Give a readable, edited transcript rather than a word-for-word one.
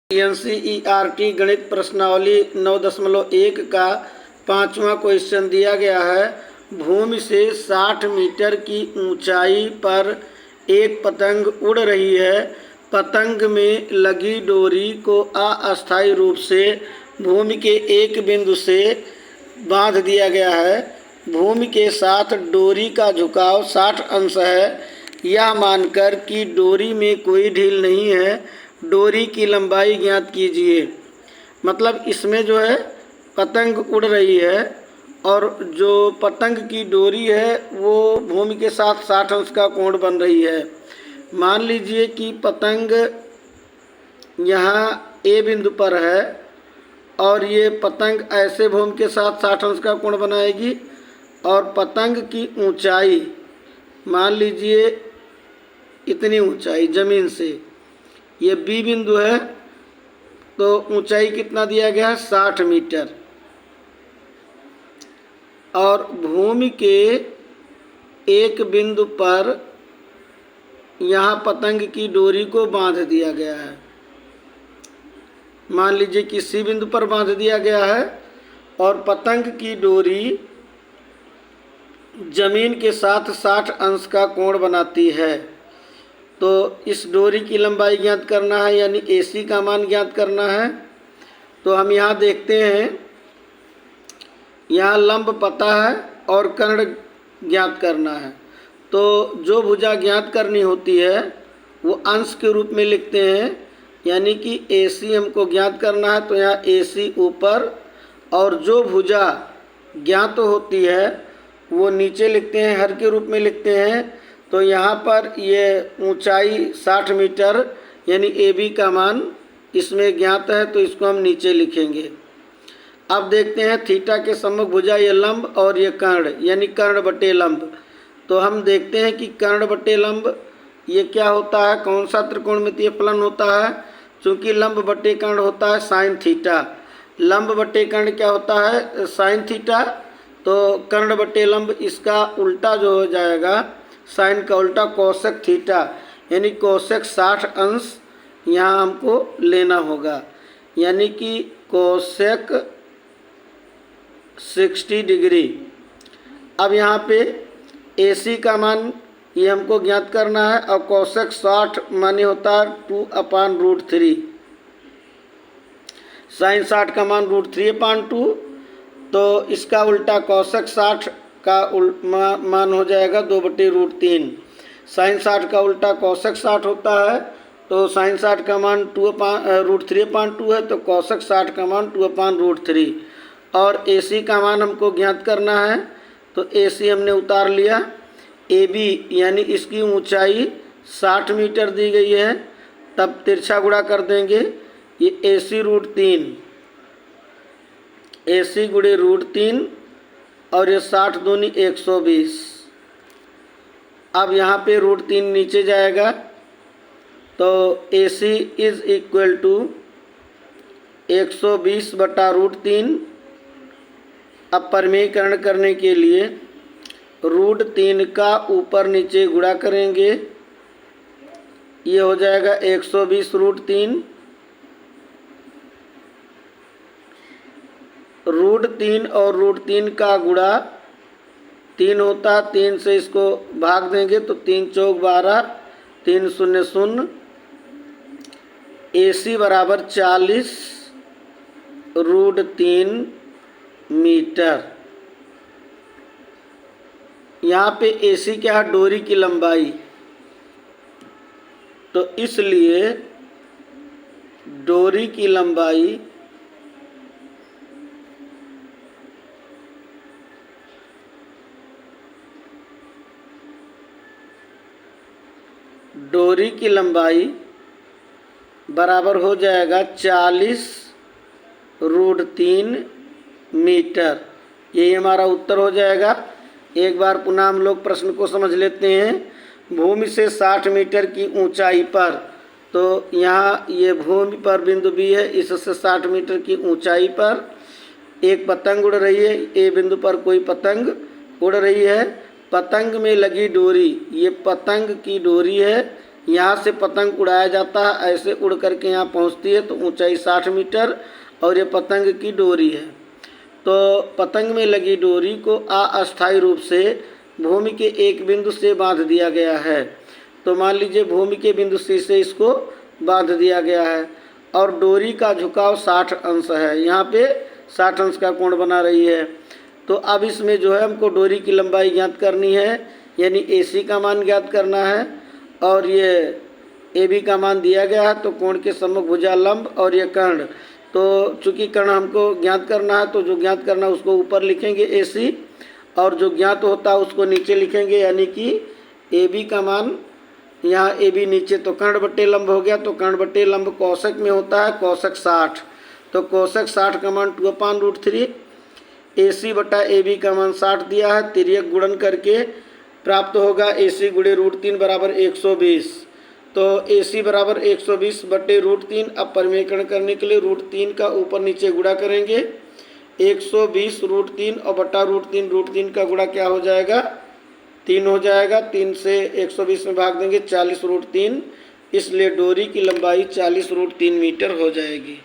NCERT गणित प्रश्नावली 9.1 का 5वां क्वेश्चन दिया गया है। भूमि से 60 मीटर की ऊंचाई पर एक पतंग उड़ रही है। पतंग में लगी डोरी को अस्थायी रूप से भूमि के एक बिंदु से बांध दिया गया है। भूमि के साथ डोरी का झुकाव 60 अंश है। यह मानकर कि डोरी में कोई ढील नहीं है, डोरी की लंबाई ज्ञात कीजिए। मतलब इसमें जो है पतंग उड़ रही है और जो पतंग की डोरी है वो भूमि के साथ 60 अंश का कोण बन रही है। मान लीजिए कि पतंग यहाँ ए बिंदु पर है और ये पतंग ऐसे भूमि के साथ 60 अंश का कोण बनाएगी और पतंग की ऊंचाई मान लीजिए इतनी ऊंचाई ज़मीन से, ये बी बिंदु है तो ऊंचाई कितना दिया गया है 60 मीटर और भूमि के एक बिंदु पर यहाँ पतंग की डोरी को बांध दिया गया है। मान लीजिए कि सी बिंदु पर बांध दिया गया है और पतंग की डोरी जमीन के साथ 60 अंश का कोण बनाती है। तो इस डोरी की लंबाई ज्ञात करना है, यानी AC का मान ज्ञात करना है। तो हम यहाँ देखते हैं, यहाँ लंब पता है और कर्ण ज्ञात करना है। तो जो भुजा ज्ञात करनी होती है वो अंश के रूप में लिखते हैं, यानी कि AC हमको ज्ञात करना है तो यहाँ AC ऊपर और जो भुजा ज्ञात होती है वो नीचे लिखते हैं, हर के रूप में लिखते हैं। तो यहाँ पर ये ऊंचाई 60 मीटर यानी AB का मान इसमें ज्ञात है तो इसको हम नीचे लिखेंगे। अब देखते हैं थीटा के सम्मुख भुजा ये लंब और ये कर्ण यानी कर्ण बटे लंब। तो हम देखते हैं कि कर्ण बटे लंब ये क्या होता है, कौन सा त्रिकोणमितीय फलन होता है। चूँकि लंब बटे कर्ण होता है साइन थीटा, लंब बटे कर्ण क्या होता है साइन थीटा, तो कर्ण बटे लंब इसका उल्टा जो हो जाएगा साइन का उल्टा कोसेक थीटा, यानी कोसेक 60 अंश यहाँ हमको लेना होगा, यानी कि कोसेक 60 डिग्री। अब यहाँ पे AC का मान ये हमको ज्ञात करना है और कोसेक 60 माने होता है 2/√3, साइन 60 का मान √3/2, तो इसका उल्टा कोसेक 60 का मान हो जाएगा 2/√3। साइन 60 का उल्टा कोसेक 60 होता है तो साइन 60 का मान √3/2 है तो कोसेक 60 का मान 2/√3। और AC का मान हमको ज्ञात करना है तो AC हमने उतार लिया। AB यानी इसकी ऊंचाई 60 मीटर दी गई है, तब तिरछा गुणा कर देंगे, ये AC√3 AC गुणे √3 और ये 60 दूनी 120। अब यहाँ पे √3 नीचे जाएगा तो AC इज इक्वल टू 120/√3। अब परिमेयीकरण करने के लिए √3 का ऊपर नीचे गुणा करेंगे, ये हो जाएगा 120√3। √3 और √3 का गुणा 3 होता, 3 से इसको भाग देंगे तो 3 चौक 12, 3 0 0। AC बराबर 40 √3 मीटर। यहाँ पे AC क्या है डोरी की लंबाई, तो इसलिए डोरी की लंबाई बराबर हो जाएगा 40 √3 मीटर। यही हमारा उत्तर हो जाएगा। एक बार पुनः हम लोग प्रश्न को समझ लेते हैं। भूमि से 60 मीटर की ऊंचाई पर, तो यहाँ ये भूमि पर बिंदु B है, इससे 60 मीटर की ऊंचाई पर एक पतंग उड़ रही है। A बिंदु पर कोई पतंग उड़ रही है। पतंग में लगी डोरी, ये पतंग की डोरी है, यहाँ से पतंग उड़ाया जाता है, ऐसे उड़ करके यहाँ पहुँचती है, तो ऊंचाई 60 मीटर और ये पतंग की डोरी है। तो पतंग में लगी डोरी को अस्थायी रूप से भूमि के एक बिंदु से बांध दिया गया है। तो मान लीजिए भूमि के बिंदु सी से इसको बांध दिया गया है और डोरी का झुकाव 60 अंश है, यहाँ पे 60 अंश का कोण बना रही है। तो अब इसमें जो है हमको डोरी की लंबाई ज्ञात करनी है, यानी AC का मान ज्ञात करना है और ये AB का मान दिया गया है। तो कोण के सम्मुख भुजा लंब और ये कर्ण, तो चूंकि कर्ण हमको ज्ञात करना है तो जो ज्ञात करना है उसको ऊपर लिखेंगे AC और जो ज्ञात होता है उसको नीचे लिखेंगे, यानी कि AB का मान यहाँ AB नीचे, तो कर्ण बट्टे लंब हो गया। तो कर्ण बट्टे लंब कोशक में होता है कोशक 60, तो कोशक 60 का मान 2/√3, AC बटा AB का मान 60 दिया है, तिर्यक गुणन करके प्राप्त होगा AC गुणे √3 बराबर 120। तो AC बराबर 120 बटे √3। अब परिमेयकरण करने के लिए √3 का ऊपर नीचे गुणा करेंगे, 120 √3 और बटा √3, √3 का गुणा क्या हो जाएगा 3 हो जाएगा, 3 से 120 में भाग देंगे 40 √3, इसलिए डोरी की लंबाई 40 √3 मीटर हो जाएगी।